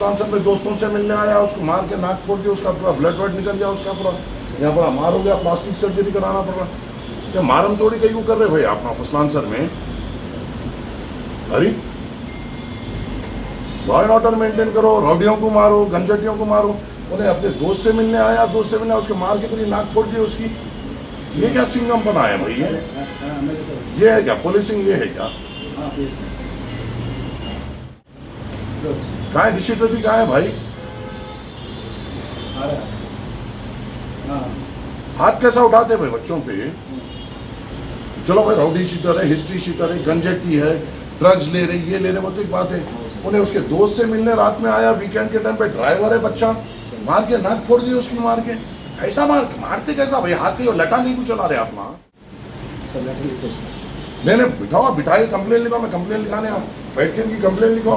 सांसद में दोस्तों से मिलने आया, उसको मार के नाक फोड़ दिया, उसका पूरा ब्लड व्लड निकल गया, उसका पूरा यहाँ पर मार हो गया, प्लास्टिक सर्जरी कराना पड़ रहा। क्या मारम तोड़ी कहीं को कर रहे भाई अपना फसलान सर में? अरे लॉ एंड ऑर्डर मेंटेन करो, रौडियों को मारो, गंजटियों को मारो। उन्हें अपने दोस्त से मिलने आया, दोस्त से मिलने उसके मार के पूरी नाक फोड़ दी उसकी। ये क्या सिंगम बना है भाई? ये है क्या पुलिसिंग? ये है क्या? कहाँ है डिस्ट्रिक्ट? कहाँ है भाई? हाथ कैसा उठाते भाई बच्चों पे? चलो भाई राउडी शीटर है, हिस्ट्री शीटर है, गंजटी है, ड्रग्स ले रहे, ये ले रहे, वो तो एक बात है। उन्हें उसके दोस्त से मिलने रात में आया, वीकेंड के टाइम पे ड्राइवर है बच्चा, मार के नाक फोड़ दी उसकी मार के। ऐसा मारते कैसा भाई? हाथ के लटा नहीं कुछ चला रहे आप? माँ नहीं बिठाओ, बिठाइए, कंप्लेन लिखो, मैं कंप्लेन लिखाने आप बैठ के इनकी कंप्लेन लिखो।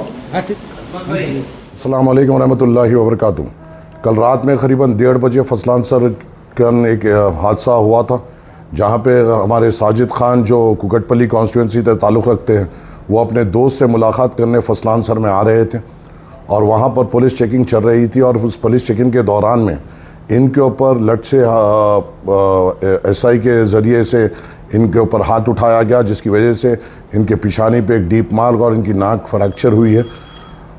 अस्सलाम वालेकुम रहमतुल्लाहि व बरकातुहू। कल रात में करीबन 1:30 बजे फसलान सर का एक हादसा हुआ था, जहाँ पे हमारे साजिद खान जो कुकटपल्ली कॉन्स्टिट्यूंसी से ताल्लुक़ रखते हैं, वो अपने दोस्त से मुलाकात करने फसलान सर में आ रहे थे और वहाँ पर पुलिस चेकिंग चल रही थी। और उस पुलिस चेकिंग के दौरान में इनके ऊपर लट से SI के ज़रिए से इनके ऊपर हाथ उठाया गया, जिसकी वजह से इनके पिशानी पे एक डीप मार्क और इनकी नाक फ्रैक्चर हुई है।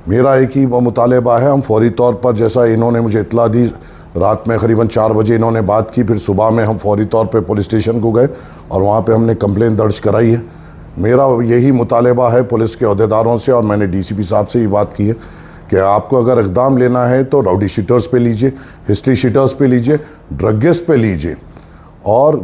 मेरा एक ही मुतालबा है, हम फौरी तौर पर, जैसा इन्होंने मुझे इत्तला दी, रात में करीबन 4 बजे इन्होंने बात की, फिर सुबह में हम फौरी तौर पे पुलिस स्टेशन को गए और वहाँ पे हमने कंप्लेन दर्ज कराई है। मेरा यही मुतालबा है पुलिस के अहदेदारों से, और मैंने DCP साहब से ये बात की है कि आपको अगर इक़दाम लेना है तो राउडी शीटर्स पे लीजिए, हिस्ट्री शीटर्स पे लीजिए, ड्रगिस्ट पे लीजिए, और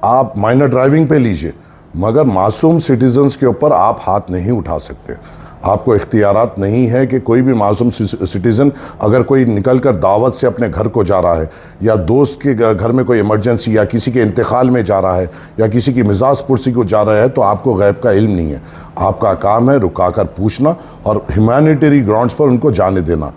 आप माइनर ड्राइविंग पे लीजिए, मगर मासूम सिटीजन्स के ऊपर आप हाथ नहीं उठा सकते। आपको इख्तियारात नहीं है कि कोई भी मासूम सिटीज़न अगर कोई निकल कर दावत से अपने घर को जा रहा है, या दोस्त के घर में कोई इमरजेंसी, या किसी के इंतकाल में जा रहा है, या किसी की मिजाज पुरसी को जा रहा है, तो आपको गैब का इल्म नहीं है। आपका काम है रुका कर पूछना और ह्यूमैनिटेरी ग्राउंड्स पर उनको जाने देना।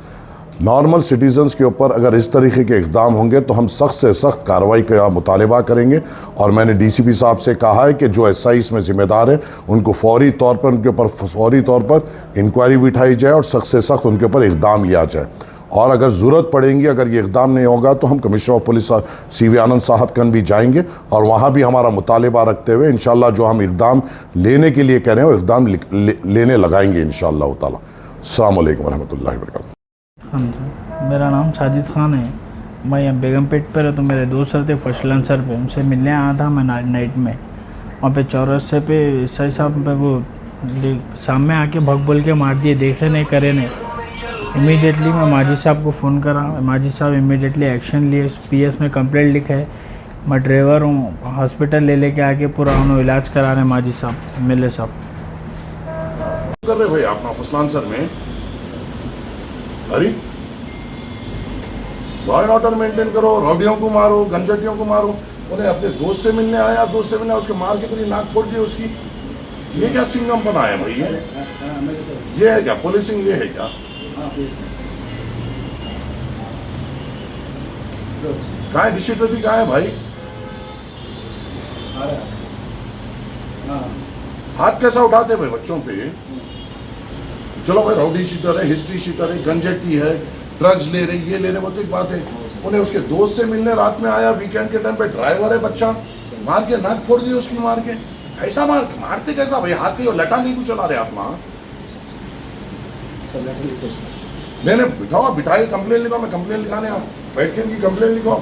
नॉर्मल सिटीजन्स के ऊपर अगर इस तरीके के इक़दाम होंगे तो हम सख्त से सख्त कार्रवाई का मुतालबा करेंगे। और मैंने DCP साहब से कहा है कि जो SI इसमें ज़िम्मेदार है उनको फौरी तौर पर, उनके ऊपर फौरी तौर पर इंक्वायरी बिठाई जाए और सख्त से सख्त उनके ऊपर इक़दाम लिया जाए। और अगर ज़रूरत पड़ेगी, अगर ये इक़दाम नहीं होगा, तो हम कमिश्नर ऑफ पुलिस CV आनंद साहब कन भी जाएंगे और वहाँ भी हमारा मुतालबा रखते हुए इंशाअल्लाह जो हम इक़दाम लेने के लिए कह रहे हैं वो इक़दाम लेने लगाएंगे इंशाअल्लाह ताला। अस्सलाम वालेकुम व रहमतुल्लाहि व बरकातुहू। हाँ जी, मेरा नाम साजिद खान है। मैं यहाँ बेगमपेट पर है, तो मेरे दोस्त सर थे फसलान सर पे, उनसे मिलने आया था मैं नाइट में। वहाँ पे चौरस्ते पे SI साहब पे वो सामने आके भग बोल के मार दिए, देखे नहीं करे नहीं। इमीडिएटली मैं माजी साहब को फ़ोन करा, माजी साहब इमीडिएटली एक्शन लिए, PS में कंप्लेंट लिखा है। मैं ड्राइवर हूँ, हॉस्पिटल लेके आके पूरा उन्होंने इलाज करा रहे माजी साहब, MLA साहब कर रहे भाई अपना फसलान सर में? अरे लॉ एंड ऑर्डर मेंटेन करो, रौडियों को मारो, गंजटियों को मारो। उन्हें अपने दोस्त से मिलने आया, दोस्त से मिलने उसके मार के पूरी नाक फोड़ दी उसकी। ये क्या सिंगम बना है भाई? ये है क्या पुलिसिंग? ये है क्या? कहाँ है डिस्ट्रिक्ट? कहाँ है भाई? हाथ कैसा उठाते भाई बच्चों पे? चलो भाई राउडी शीटर है, हिस्ट्री शीटर है, गंजटी है, ड्रग्स ले रहे, ये ले रहे, वो तो एक बात है। उन्हें उसके दोस्त से मिलने रात में आया, वीकेंड के टाइम पे ड्राइवर है बच्चा, मार के नाक फोड़ दी उसकी मार के। ऐसा मारते कैसा भाई? हाथ के लटा नहीं कुछ चला रहे आप? माँ नहीं बिठाओ, बिठाइए, कंप्लेन लिखो, मैं कंप्लेन लिखाने आप बैठ के इनकी कंप्लेन लिखो।